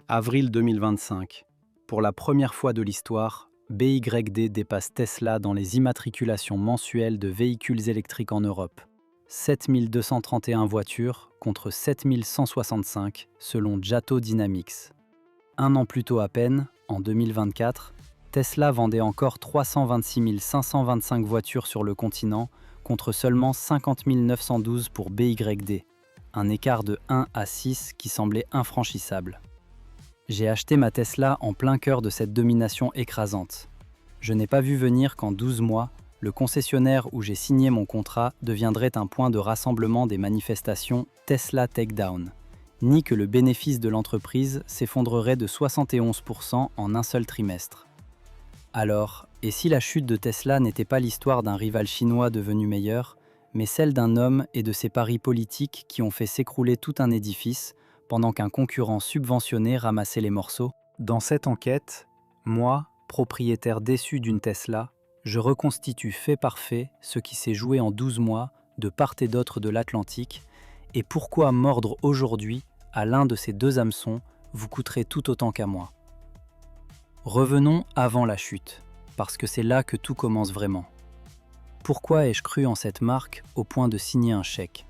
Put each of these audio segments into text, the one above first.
Avril 2025. Pour la première fois de l'histoire, BYD dépasse Tesla dans les immatriculations mensuelles de véhicules électriques en Europe. 7231 voitures contre 7165 selon Jato Dynamics. Un an plus tôt à peine, en 2024, Tesla vendait encore 326 525 voitures sur le continent contre seulement 50 912 pour BYD, un écart de 1 à 6 qui semblait infranchissable. J'ai acheté ma Tesla en plein cœur de cette domination écrasante. Je n'ai pas vu venir qu'en 12 mois, le concessionnaire où j'ai signé mon contrat deviendrait un point de rassemblement des manifestations Tesla Takedown, ni que le bénéfice de l'entreprise s'effondrerait de 71% en un seul trimestre. Alors, et si la chute de Tesla n'était pas l'histoire d'un rival chinois devenu meilleur, mais celle d'un homme et de ses paris politiques qui ont fait s'écrouler tout un édifice pendant qu'un concurrent subventionné ramassait les morceaux? Dans cette enquête, moi, propriétaire déçu d'une Tesla, je reconstitue fait par fait ce qui s'est joué en 12 mois de part et d'autre de l'Atlantique et pourquoi mordre aujourd'hui à l'un de ces deux hameçons vous coûterait tout autant qu'à moi. Revenons avant la chute, parce que c'est là que tout commence vraiment. Pourquoi ai-je cru en cette marque au point de signer un chèque?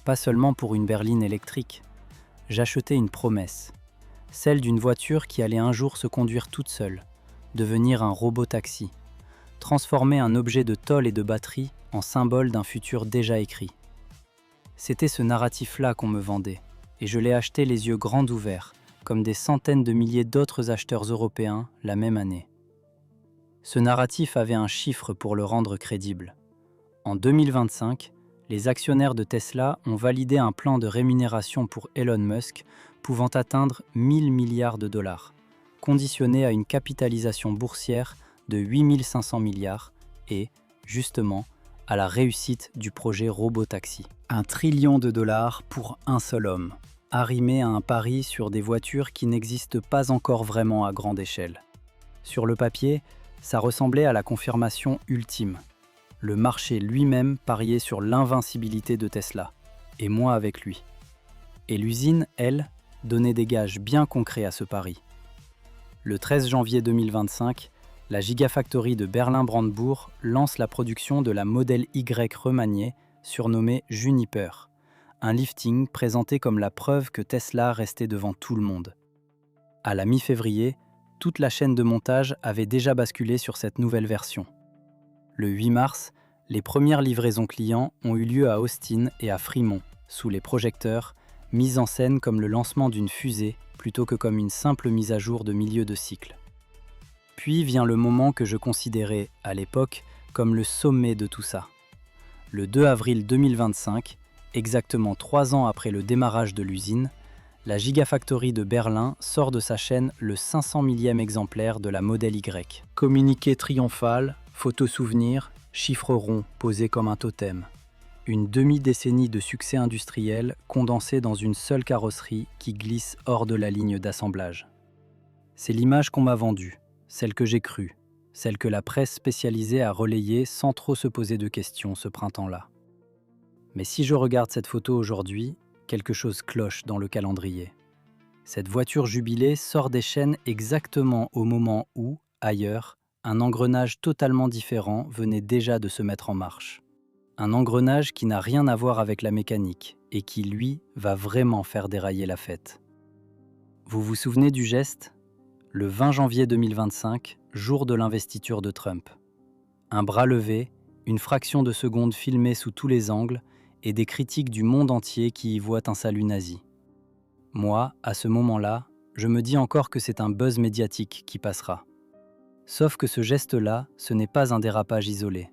Pas seulement pour une berline électrique. J'achetais une promesse, celle d'une voiture qui allait un jour se conduire toute seule, devenir un robot-taxi, transformer un objet de tôle et de batterie en symbole d'un futur déjà écrit. C'était ce narratif-là qu'on me vendait, et je l'ai acheté les yeux grands ouverts, comme des centaines de milliers d'autres acheteurs européens la même année. Ce narratif avait un chiffre pour le rendre crédible. En 2025, les actionnaires de Tesla ont validé un plan de rémunération pour Elon Musk pouvant atteindre 1000 milliards de dollars, conditionné à une capitalisation boursière de 8500 milliards et, justement, à la réussite du projet Robotaxi. 1 trillion de dollars pour un seul homme, arrimé à un pari sur des voitures qui n'existent pas encore vraiment à grande échelle. Sur le papier, ça ressemblait à la confirmation ultime. Le marché lui-même pariait sur l'invincibilité de Tesla, et moi avec lui. Et l'usine, elle, donnait des gages bien concrets à ce pari. Le 13 janvier 2025, la Gigafactory de Berlin-Brandebourg lance la production de la Model Y remaniée, surnommée Juniper, un lifting présenté comme la preuve que Tesla restait devant tout le monde. À la mi-février, toute la chaîne de montage avait déjà basculé sur cette nouvelle version. Le 8 mars, les premières livraisons clients ont eu lieu à Austin et à Fremont, sous les projecteurs, mises en scène comme le lancement d'une fusée plutôt que comme une simple mise à jour de milieu de cycle. Puis vient le moment que je considérais, à l'époque, comme le sommet de tout ça. Le 2 avril 2025, exactement 3 ans après le démarrage de l'usine, la Gigafactory de Berlin sort de sa chaîne le 500 millième exemplaire de la Model Y. Communiqué triomphal, photo souvenir, chiffre rond posé comme un totem. Une demi-décennie de succès industriel condensé dans une seule carrosserie qui glisse hors de la ligne d'assemblage. C'est l'image qu'on m'a vendue, celle que j'ai crue, celle que la presse spécialisée a relayée sans trop se poser de questions ce printemps-là. Mais si je regarde cette photo aujourd'hui, quelque chose cloche dans le calendrier. Cette voiture jubilée sort des chaînes exactement au moment où, ailleurs, un engrenage totalement différent venait déjà de se mettre en marche. Un engrenage qui n'a rien à voir avec la mécanique et qui, lui, va vraiment faire dérailler la fête. Vous vous souvenez du geste? Le 20 janvier 2025, jour de l'investiture de Trump. Un bras levé, une fraction de seconde filmée sous tous les angles et des critiques du monde entier qui y voient un salut nazi. Moi, à ce moment-là, je me dis encore que c'est un buzz médiatique qui passera. Sauf que ce geste-là, ce n'est pas un dérapage isolé.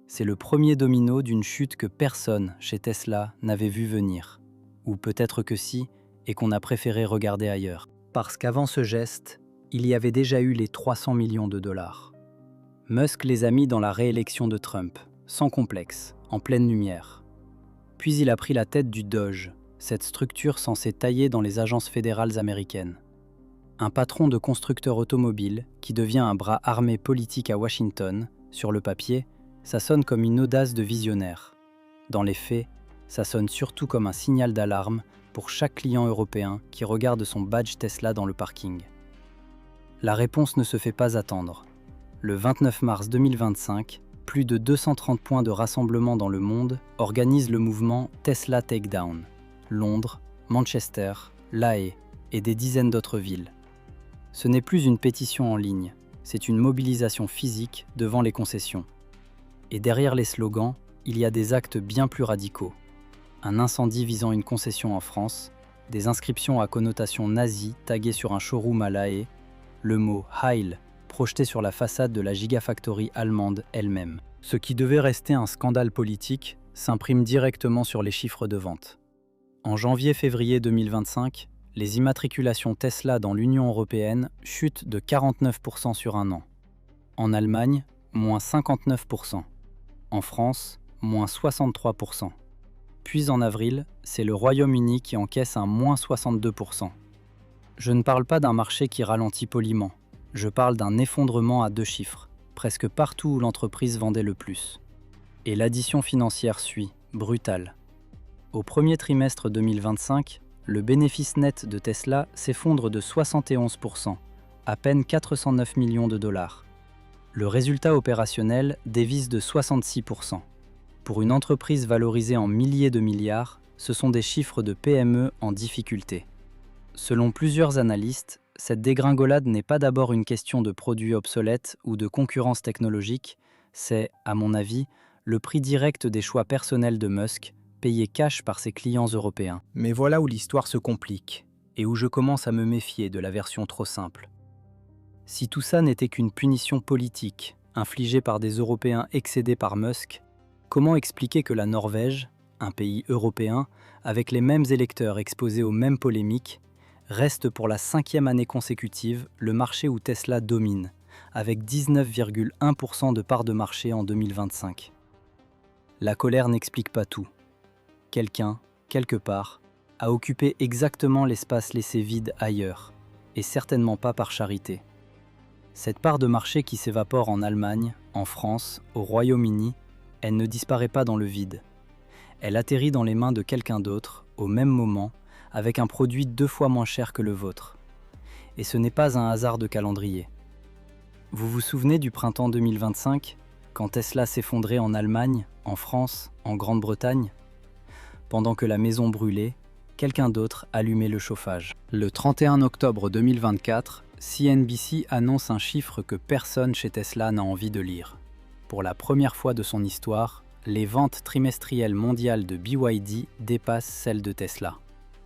C'est le premier domino d'une chute que personne, chez Tesla, n'avait vu venir. Ou peut-être que si, et qu'on a préféré regarder ailleurs. Parce qu'avant ce geste, il y avait déjà eu les 300 millions de dollars. Musk les a mis dans la réélection de Trump, sans complexe, en pleine lumière. Puis il a pris la tête du DOGE, cette structure censée tailler dans les agences fédérales américaines. Un patron de constructeur automobile qui devient un bras armé politique à Washington, sur le papier, ça sonne comme une audace de visionnaire. Dans les faits, ça sonne surtout comme un signal d'alarme pour chaque client européen qui regarde son badge Tesla dans le parking. La réponse ne se fait pas attendre. Le 29 mars 2025, plus de 230 points de rassemblement dans le monde organisent le mouvement Tesla Takedown. Londres, Manchester, La Haye et des dizaines d'autres villes. Ce n'est plus une pétition en ligne, c'est une mobilisation physique devant les concessions. Et derrière les slogans, il y a des actes bien plus radicaux. Un incendie visant une concession en France, des inscriptions à connotation nazie taguées sur un showroom à La Haye, le mot « Heil » projeté sur la façade de la Gigafactory allemande elle-même. Ce qui devait rester un scandale politique s'imprime directement sur les chiffres de vente. En janvier-février 2025, les immatriculations Tesla dans l'Union européenne chutent de 49% sur un an. En Allemagne, moins 59%. En France, moins 63%. Puis en avril, c'est le Royaume-Uni qui encaisse un moins 62%. Je ne parle pas d'un marché qui ralentit poliment, je parle d'un effondrement à 2 chiffres, presque partout où l'entreprise vendait le plus. Et l'addition financière suit, brutale. Au premier trimestre 2025, le bénéfice net de Tesla s'effondre de 71%, à peine 409 millions de dollars. Le résultat opérationnel dévisse de 66%. Pour une entreprise valorisée en milliers de milliards, ce sont des chiffres de PME en difficulté. Selon plusieurs analystes, cette dégringolade n'est pas d'abord une question de produits obsolètes ou de concurrence technologique, c'est, à mon avis, le prix direct des choix personnels de Musk, payé cash par ses clients européens. Mais voilà où l'histoire se complique, et où je commence à me méfier de la version trop simple. Si tout ça n'était qu'une punition politique, infligée par des Européens excédés par Musk, comment expliquer que la Norvège, un pays européen, avec les mêmes électeurs exposés aux mêmes polémiques, reste pour la 5e année consécutive le marché où Tesla domine, avec 19,1% de part de marché en 2025. La colère n'explique pas tout. Quelqu'un, quelque part, a occupé exactement l'espace laissé vide ailleurs, et certainement pas par charité. Cette part de marché qui s'évapore en Allemagne, en France, au Royaume-Uni, elle ne disparaît pas dans le vide. Elle atterrit dans les mains de quelqu'un d'autre, au même moment, avec un produit 2 fois moins cher que le vôtre. Et ce n'est pas un hasard de calendrier. Vous vous souvenez du printemps 2025, quand Tesla s'effondrait en Allemagne, en France, en Grande-Bretagne? Pendant que la maison brûlait, quelqu'un d'autre allumait le chauffage. Le 31 octobre 2024, CNBC annonce un chiffre que personne chez Tesla n'a envie de lire. Pour la première fois de son histoire, les ventes trimestrielles mondiales de BYD dépassent celles de Tesla.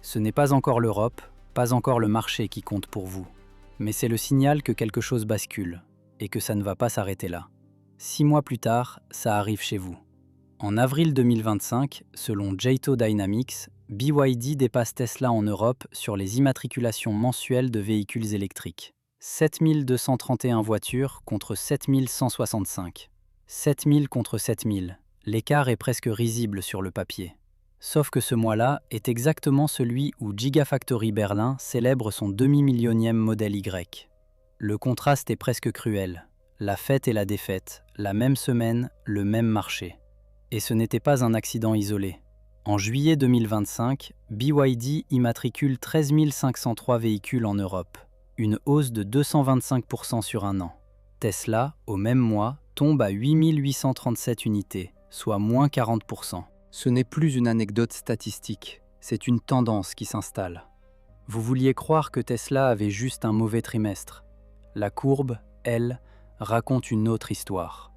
Ce n'est pas encore l'Europe, pas encore le marché qui compte pour vous. Mais c'est le signal que quelque chose bascule, et que ça ne va pas s'arrêter là. 6 mois plus tard, ça arrive chez vous. En avril 2025, selon Jaito Dynamics, BYD dépasse Tesla en Europe sur les immatriculations mensuelles de véhicules électriques. 7231 voitures contre 7165. 7000 contre 7000. L'écart est presque risible sur le papier. Sauf que ce mois-là est exactement celui où Gigafactory Berlin célèbre son demi-millionième modèle Y. Le contraste est presque cruel. La fête et la défaite, la même semaine, le même marché. Et ce n'était pas un accident isolé. En juillet 2025, BYD immatricule 13 503 véhicules en Europe, une hausse de 225% sur un an. Tesla, au même mois, tombe à 8 837 unités, soit moins 40%. Ce n'est plus une anecdote statistique, c'est une tendance qui s'installe. Vous vouliez croire que Tesla avait juste un mauvais trimestre. La courbe, elle, raconte une autre histoire.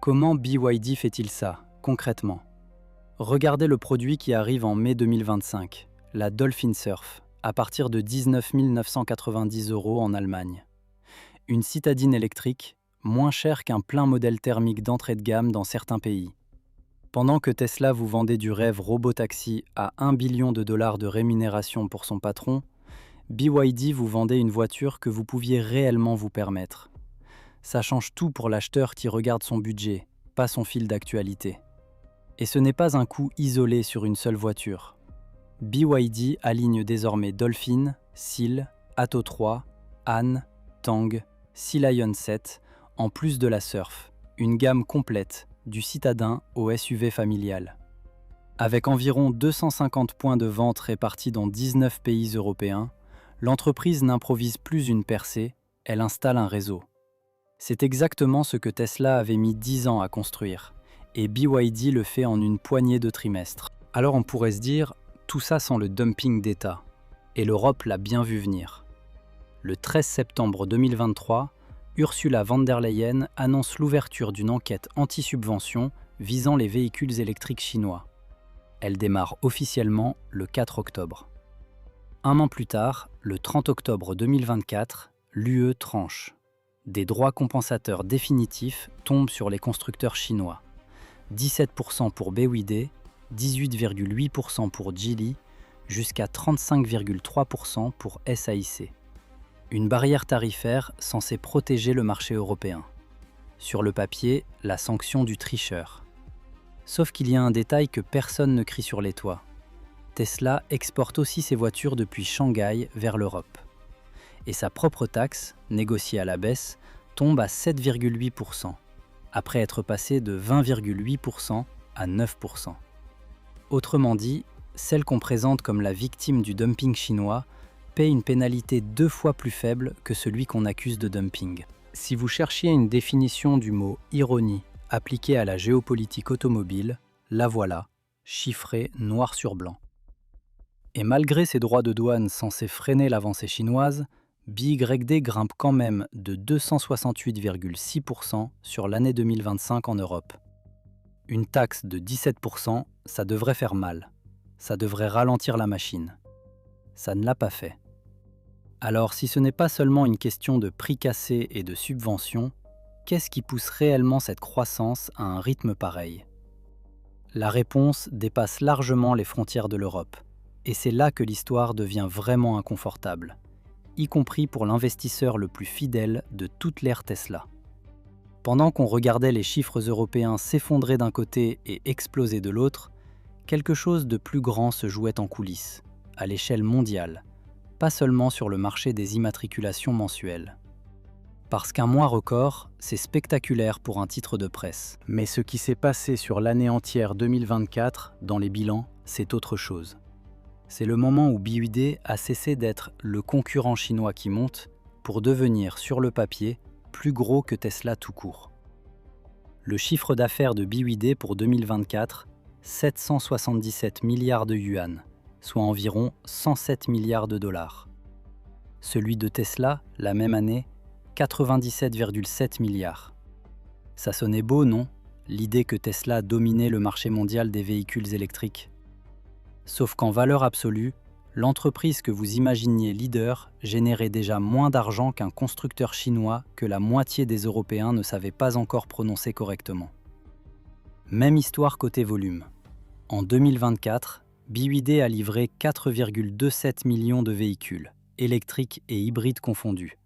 Comment BYD fait-il ça, concrètement? Regardez le produit qui arrive en mai 2025, la Dolphin Surf, à partir de 19 990 € en Allemagne. Une citadine électrique, moins chère qu'un plein modèle thermique d'entrée de gamme dans certains pays. Pendant que Tesla vous vendait du rêve robotaxi à 1 billion de dollars de rémunération pour son patron, BYD vous vendait une voiture que vous pouviez réellement vous permettre. Ça change tout pour l'acheteur qui regarde son budget, pas son fil d'actualité. Et ce n'est pas un coup isolé sur une seule voiture. BYD aligne désormais Dolphin, Seal, Atto 3, Han, Tang, Sea Lion 7, en plus de la Surf, une gamme complète, du citadin au SUV familial. Avec environ 250 points de vente répartis dans 19 pays européens, l'entreprise n'improvise plus une percée, elle installe un réseau. C'est exactement ce que Tesla avait mis 10 ans à construire, et BYD le fait en une poignée de trimestres. Alors on pourrait se dire, tout ça sans le dumping d'État, et l'Europe l'a bien vu venir. Le 13 septembre 2023, Ursula von der Leyen annonce l'ouverture d'une enquête anti-subvention visant les véhicules électriques chinois. Elle démarre officiellement le 4 octobre. Un an plus tard, le 30 octobre 2024, l'UE tranche. Des droits compensateurs définitifs tombent sur les constructeurs chinois. 17% pour BYD, 18,8% pour Geely, jusqu'à 35,3% pour SAIC. Une barrière tarifaire censée protéger le marché européen. Sur le papier, la sanction du tricheur. Sauf qu'il y a un détail que personne ne crie sur les toits. Tesla exporte aussi ses voitures depuis Shanghai vers l'Europe. Et sa propre taxe, négociée à la baisse, tombe à 7,8%, après être passée de 20,8% à 9%. Autrement dit, celle qu'on présente comme la victime du dumping chinois paie une pénalité 2 fois plus faible que celui qu'on accuse de dumping. Si vous cherchiez une définition du mot « ironie » appliquée à la géopolitique automobile, la voilà, chiffrée noir sur blanc. Et malgré ces droits de douane censés freiner l'avancée chinoise, BYD grimpe quand même de 268,6% sur l'année 2025 en Europe. Une taxe de 17%, ça devrait faire mal. Ça devrait ralentir la machine. Ça ne l'a pas fait. Alors si ce n'est pas seulement une question de prix cassé et de subventions, qu'est-ce qui pousse réellement cette croissance à un rythme pareil? La réponse dépasse largement les frontières de l'Europe. Et c'est là que l'histoire devient vraiment inconfortable, y compris pour l'investisseur le plus fidèle de toute l'ère Tesla. Pendant qu'on regardait les chiffres européens s'effondrer d'un côté et exploser de l'autre, quelque chose de plus grand se jouait en coulisses, à l'échelle mondiale, pas seulement sur le marché des immatriculations mensuelles. Parce qu'un mois record, c'est spectaculaire pour un titre de presse. Mais ce qui s'est passé sur l'année entière 2024, dans les bilans, c'est autre chose. C'est le moment où BYD a cessé d'être le concurrent chinois qui monte pour devenir, sur le papier, plus gros que Tesla tout court. Le chiffre d'affaires de BYD pour 2024, 777 milliards de yuan, soit environ 107 milliards de dollars. Celui de Tesla, la même année, 97,7 milliards. Ça sonnait beau, non? L'idée que Tesla dominait le marché mondial des véhicules électriques. Sauf qu'en valeur absolue, l'entreprise que vous imaginiez leader générait déjà moins d'argent qu'un constructeur chinois que la moitié des Européens ne savaient pas encore prononcer correctement. Même histoire côté volume. En 2024, BYD a livré 4,27 millions de véhicules, électriques et hybrides confondus,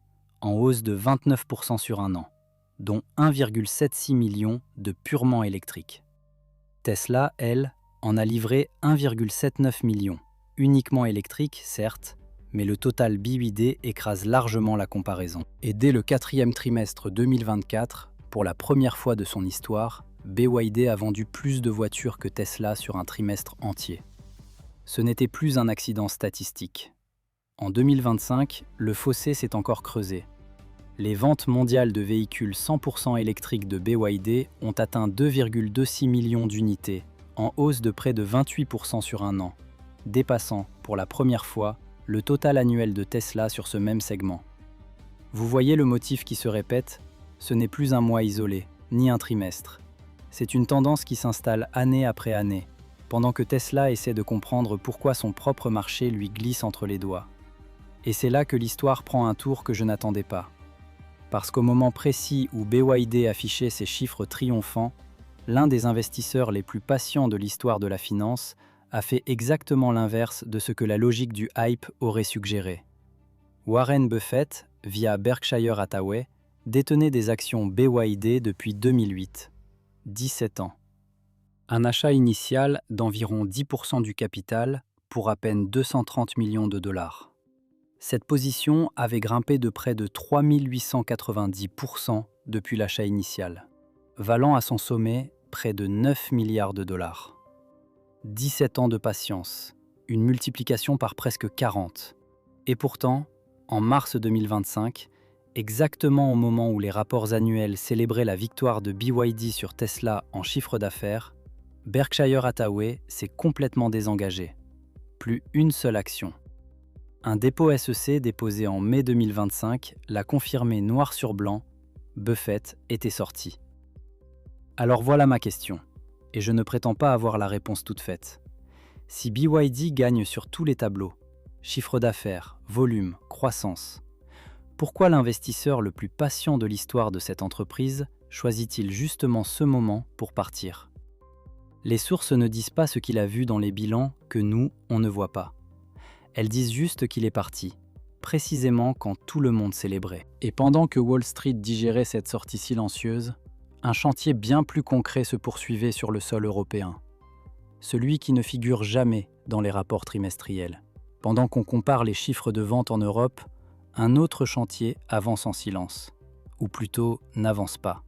en hausse de 29% sur un an, dont 1,76 million de purement électriques. Tesla, elle, en a livré 1,79 million, uniquement électrique, certes, mais le total BYD écrase largement la comparaison. Et dès le 4e trimestre 2024, pour la première fois de son histoire, BYD a vendu plus de voitures que Tesla sur un trimestre entier. Ce n'était plus un accident statistique. En 2025, le fossé s'est encore creusé. Les ventes mondiales de véhicules 100% électriques de BYD ont atteint 2,26 millions d'unités, en hausse de près de 28% sur un an, dépassant, pour la première fois, le total annuel de Tesla sur ce même segment. Vous voyez le motif qui se répète, ce n'est plus un mois isolé, ni un trimestre. C'est une tendance qui s'installe année après année, pendant que Tesla essaie de comprendre pourquoi son propre marché lui glisse entre les doigts. Et c'est là que l'histoire prend un tour que je n'attendais pas. Parce qu'au moment précis où BYD affichait ses chiffres triomphants, l'un des investisseurs les plus patients de l'histoire de la finance a fait exactement l'inverse de ce que la logique du hype aurait suggéré. Warren Buffett, via Berkshire Hathaway, détenait des actions BYD depuis 2008, 17 ans. Un achat initial d'environ 10% du capital pour à peine 230 millions de dollars. Cette position avait grimpé de près de 3890% depuis l'achat initial, valant à son sommet près de 9 milliards de dollars. 17 ans de patience, une multiplication par presque 40. Et pourtant, en mars 2025, exactement au moment où les rapports annuels célébraient la victoire de BYD sur Tesla en chiffre d'affaires, Berkshire Hathaway s'est complètement désengagé. Plus une seule action. Un dépôt SEC déposé en mai 2025 l'a confirmé noir sur blanc, Buffett était sorti. Alors voilà ma question, et je ne prétends pas avoir la réponse toute faite. Si BYD gagne sur tous les tableaux, chiffre d'affaires, volume, croissance, pourquoi l'investisseur le plus patient de l'histoire de cette entreprise choisit-il justement ce moment pour partir? Les sources ne disent pas ce qu'il a vu dans les bilans que nous, on ne voit pas. Elles disent juste qu'il est parti, précisément quand tout le monde célébrait. Et pendant que Wall Street digérait cette sortie silencieuse, un chantier bien plus concret se poursuivait sur le sol européen. Celui qui ne figure jamais dans les rapports trimestriels. Pendant qu'on compare les chiffres de vente en Europe, un autre chantier avance en silence, ou plutôt n'avance pas.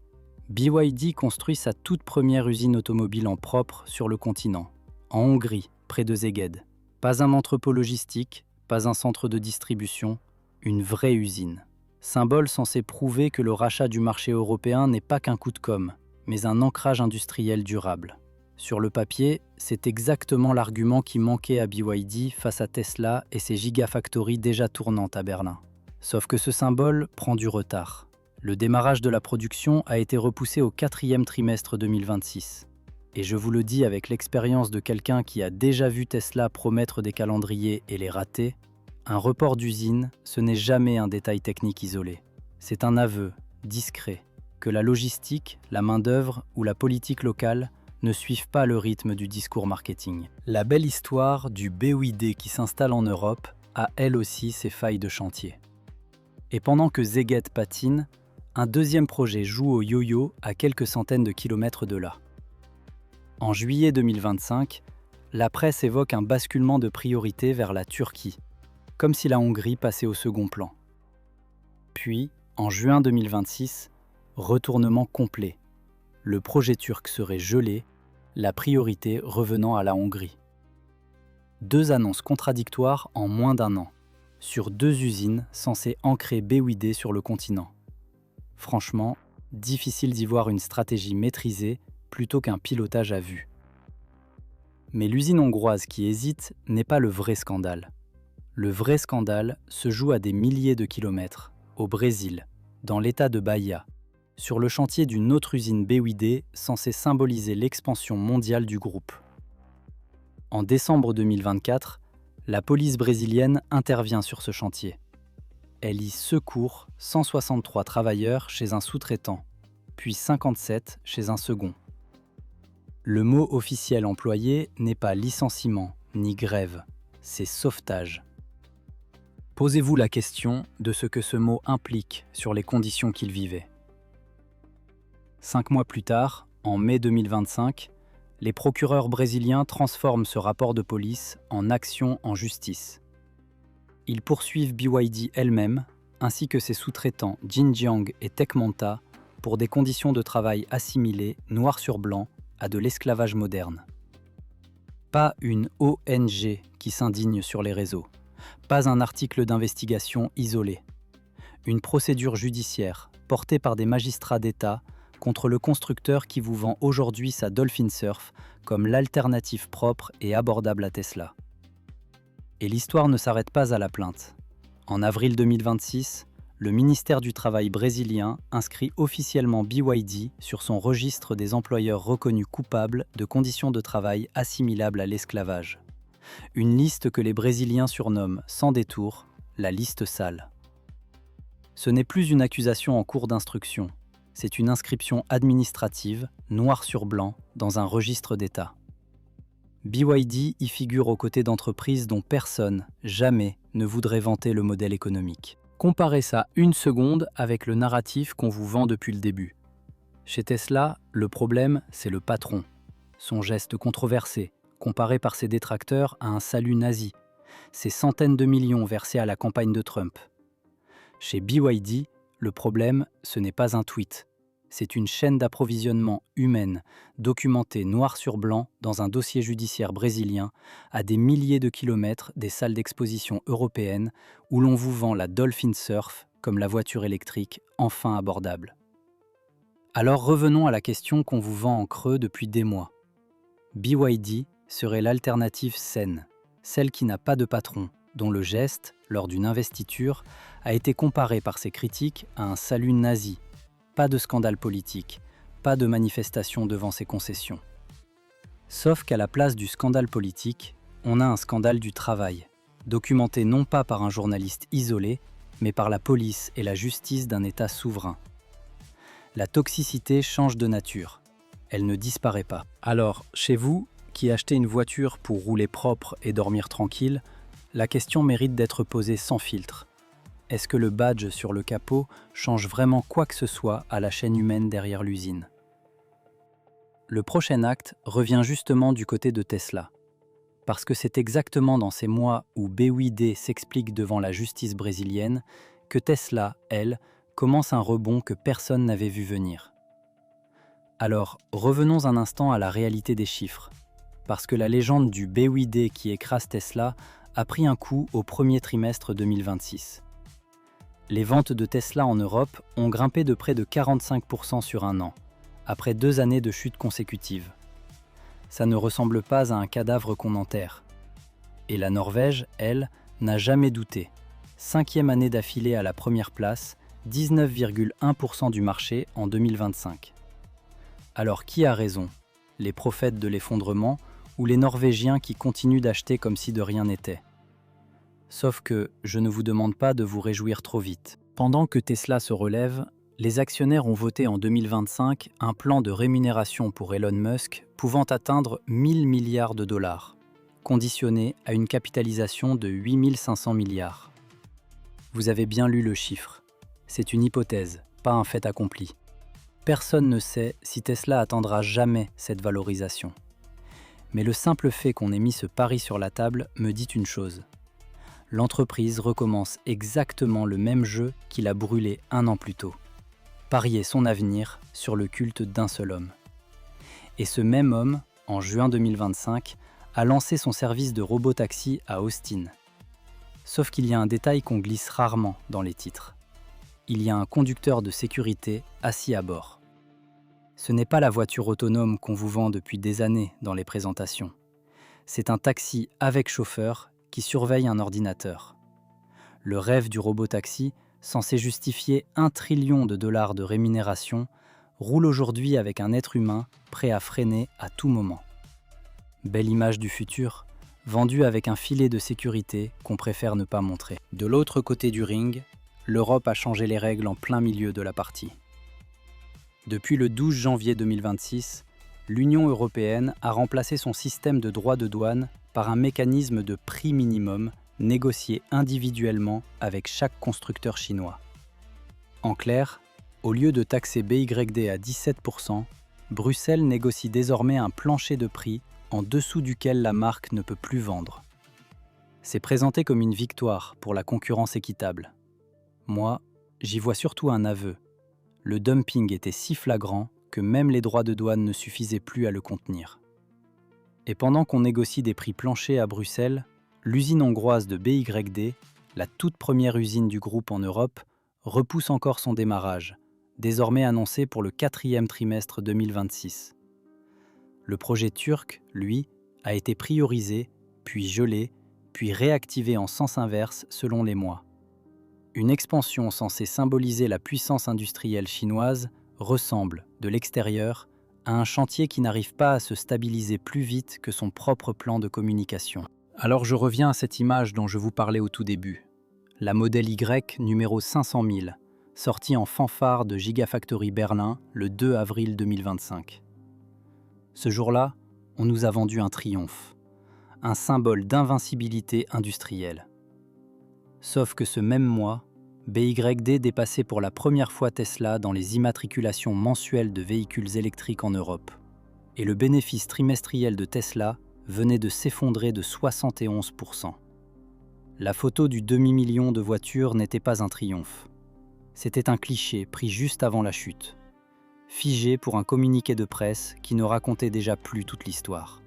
BYD construit sa toute première usine automobile en propre sur le continent, en Hongrie, près de Szeged. Pas un entrepôt logistique, pas un centre de distribution, une vraie usine. Symbole censé prouver que le rachat du marché européen n'est pas qu'un coup de com', mais un ancrage industriel durable. Sur le papier, c'est exactement l'argument qui manquait à BYD face à Tesla et ses gigafactories déjà tournantes à Berlin. Sauf que ce symbole prend du retard. Le démarrage de la production a été repoussé au 4e trimestre 2026. Et je vous le dis avec l'expérience de quelqu'un qui a déjà vu Tesla promettre des calendriers et les rater, un report d'usine, ce n'est jamais un détail technique isolé. C'est un aveu, discret, que la logistique, la main-d'œuvre ou la politique locale ne suivent pas le rythme du discours marketing. La belle histoire du BYD qui s'installe en Europe a elle aussi ses failles de chantier. Et pendant que Szeged patine, un deuxième projet joue au yo-yo à quelques centaines de kilomètres de là. En juillet 2025, la presse évoque un basculement de priorité vers la Turquie, comme si la Hongrie passait au second plan. Puis, en juin 2026, retournement complet. Le projet turc serait gelé, la priorité revenant à la Hongrie. Deux annonces contradictoires en moins d'un an, sur deux usines censées ancrer BYD sur le continent. Franchement, difficile d'y voir une stratégie maîtrisée plutôt qu'un pilotage à vue. Mais l'usine hongroise qui hésite n'est pas le vrai scandale. Le vrai scandale se joue à des milliers de kilomètres, au Brésil, dans l'état de Bahia, sur le chantier d'une autre usine BYD censée symboliser l'expansion mondiale du groupe. En décembre 2024, la police brésilienne intervient sur ce chantier. Elle y secourt 163 travailleurs chez un sous-traitant, puis 57 chez un second. Le mot officiel employé n'est pas licenciement ni grève, c'est sauvetage. Posez-vous la question de ce que ce mot implique sur les conditions qu'ils vivaient. 5 mois plus tard, en mai 2025, les procureurs brésiliens transforment ce rapport de police en action en justice. Ils poursuivent BYD elle-même, ainsi que ses sous-traitants Xinjiang et Tecmonta, pour des conditions de travail assimilées, noir sur blanc, à de l'esclavage moderne. Pas une ONG qui s'indigne sur les réseaux, pas un article d'investigation isolé. Une procédure judiciaire, portée par des magistrats d'État, contre le constructeur qui vous vend aujourd'hui sa Dolphin Surf comme l'alternative propre et abordable à Tesla. Et l'histoire ne s'arrête pas à la plainte. En avril 2026, le ministère du Travail brésilien inscrit officiellement BYD sur son registre des employeurs reconnus coupables de conditions de travail assimilables à l'esclavage. Une liste que les Brésiliens surnomment, sans détour, la liste sale. Ce n'est plus une accusation en cours d'instruction, c'est une inscription administrative, noir sur blanc, dans un registre d'État. BYD y figure aux côtés d'entreprises dont personne, jamais, ne voudrait vanter le modèle économique. Comparez ça une seconde avec le narratif qu'on vous vend depuis le début. Chez Tesla, le problème, c'est le patron. Son geste controversé, comparé par ses détracteurs à un salut nazi. Ses centaines de millions versés à la campagne de Trump. Chez BYD, le problème, ce n'est pas un tweet. C'est une chaîne d'approvisionnement humaine, documentée noir sur blanc dans un dossier judiciaire brésilien, à des milliers de kilomètres des salles d'exposition européennes où l'on vous vend la Dolphin Surf comme la voiture électrique enfin abordable. Alors revenons à la question qu'on vous vend en creux depuis des mois. BYD serait l'alternative saine, celle qui n'a pas de patron, dont le geste, lors d'une investiture, a été comparé par ses critiques à un salut nazi. Pas de scandale politique, pas de manifestation devant ses concessions. Sauf qu'à la place du scandale politique, on a un scandale du travail, documenté non pas par un journaliste isolé, mais par la police et la justice d'un État souverain. La toxicité change de nature. Elle ne disparaît pas. Alors, chez vous, qui achetez une voiture pour rouler propre et dormir tranquille, la question mérite d'être posée sans filtre. Est-ce que le badge sur le capot change vraiment quoi que ce soit à la chaîne humaine derrière l'usine? Le prochain acte revient justement du côté de Tesla. Parce que c'est exactement dans ces mois où BYD s'explique devant la justice brésilienne que Tesla, elle, commence un rebond que personne n'avait vu venir. Alors, revenons un instant à la réalité des chiffres. Parce que la légende du BYD qui écrase Tesla a pris un coup au premier trimestre 2026. Les ventes de Tesla en Europe ont grimpé de près de 45% sur un an, après 2 années de chute consécutive. Ça ne ressemble pas à un cadavre qu'on enterre. Et la Norvège, elle, n'a jamais douté. 5e année d'affilée à la première place, 19,1% du marché en 2025. Alors qui a raison? Les prophètes de l'effondrement ou les Norvégiens qui continuent d'acheter comme si de rien n'était? Sauf que je ne vous demande pas de vous réjouir trop vite. Pendant que Tesla se relève, les actionnaires ont voté en 2025 un plan de rémunération pour Elon Musk pouvant atteindre 1000 milliards de dollars, conditionné à une capitalisation de 8500 milliards. Vous avez bien lu le chiffre. C'est une hypothèse, pas un fait accompli. Personne ne sait si Tesla atteindra jamais cette valorisation. Mais le simple fait qu'on ait mis ce pari sur la table me dit une chose. L'entreprise recommence exactement le même jeu qu'il a brûlé 1 an plus tôt. Parier son avenir sur le culte d'un seul homme. Et ce même homme, en juin 2025, a lancé son service de robotaxi à Austin. Sauf qu'il y a un détail qu'on glisse rarement dans les titres. Il y a un conducteur de sécurité assis à bord. Ce n'est pas la voiture autonome qu'on vous vend depuis des années dans les présentations. C'est un taxi avec chauffeur qui surveille un ordinateur. Le rêve du robotaxi, censé justifier 1 trillion de dollars de rémunération, roule aujourd'hui avec un être humain prêt à freiner à tout moment. Belle image du futur, vendue avec un filet de sécurité qu'on préfère ne pas montrer. De l'autre côté du ring, l'Europe a changé les règles en plein milieu de la partie. Depuis le 12 janvier 2026, l'Union européenne a remplacé son système de droits de douane par un mécanisme de prix minimum négocié individuellement avec chaque constructeur chinois. En clair, au lieu de taxer BYD à 17%, Bruxelles négocie désormais un plancher de prix en dessous duquel la marque ne peut plus vendre. C'est présenté comme une victoire pour la concurrence équitable. Moi, j'y vois surtout un aveu. Le dumping était si flagrant que même les droits de douane ne suffisaient plus à le contenir. Et pendant qu'on négocie des prix planchers à Bruxelles, l'usine hongroise de BYD, la toute première usine du groupe en Europe, repousse encore son démarrage, désormais annoncé pour le 4e trimestre 2026. Le projet turc, lui, a été priorisé, puis gelé, puis réactivé en sens inverse selon les mois. Une expansion censée symboliser la puissance industrielle chinoise ressemble, de l'extérieur, à un chantier qui n'arrive pas à se stabiliser plus vite que son propre plan de communication. Alors je reviens à cette image dont je vous parlais au tout début. La Model Y numéro 500 000, sortie en fanfare de Gigafactory Berlin le 2 avril 2025. Ce jour-là, on nous a vendu un triomphe, un symbole d'invincibilité industrielle. Sauf que ce même mois, BYD dépassait pour la première fois Tesla dans les immatriculations mensuelles de véhicules électriques en Europe. Et le bénéfice trimestriel de Tesla venait de s'effondrer de 71%. La photo du demi-million de voitures n'était pas un triomphe. C'était un cliché pris juste avant la chute. figé pour un communiqué de presse qui ne racontait déjà plus toute l'histoire.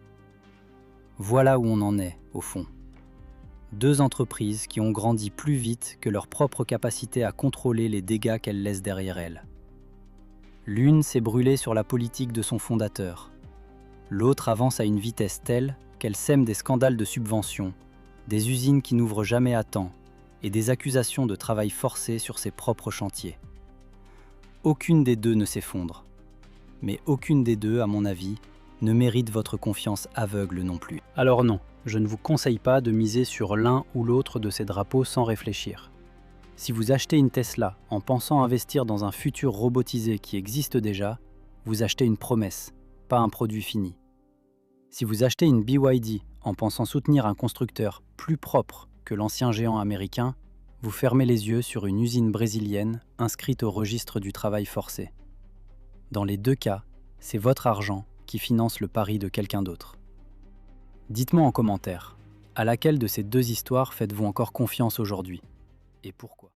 Voilà où on en est, au fond. Deux entreprises qui ont grandi plus vite que leur propre capacité à contrôler les dégâts qu'elles laissent derrière elles. L'une s'est brûlée sur la politique de son fondateur. L'autre avance à une vitesse telle qu'elle sème des scandales de subvention, des usines qui n'ouvrent jamais à temps et des accusations de travail forcé sur ses propres chantiers. Aucune des deux ne s'effondre. Mais aucune des deux, à mon avis, ne mérite votre confiance aveugle non plus. Alors non, je ne vous conseille pas de miser sur l'un ou l'autre de ces drapeaux sans réfléchir. Si vous achetez une Tesla en pensant investir dans un futur robotisé qui existe déjà, vous achetez une promesse, pas un produit fini. Si vous achetez une BYD en pensant soutenir un constructeur plus propre que l'ancien géant américain, vous fermez les yeux sur une usine brésilienne inscrite au registre du travail forcé. Dans les deux cas, c'est votre argent qui finance le pari de quelqu'un d'autre. Dites-moi en commentaire, à laquelle de ces deux histoires faites-vous encore confiance aujourd'hui? Et pourquoi?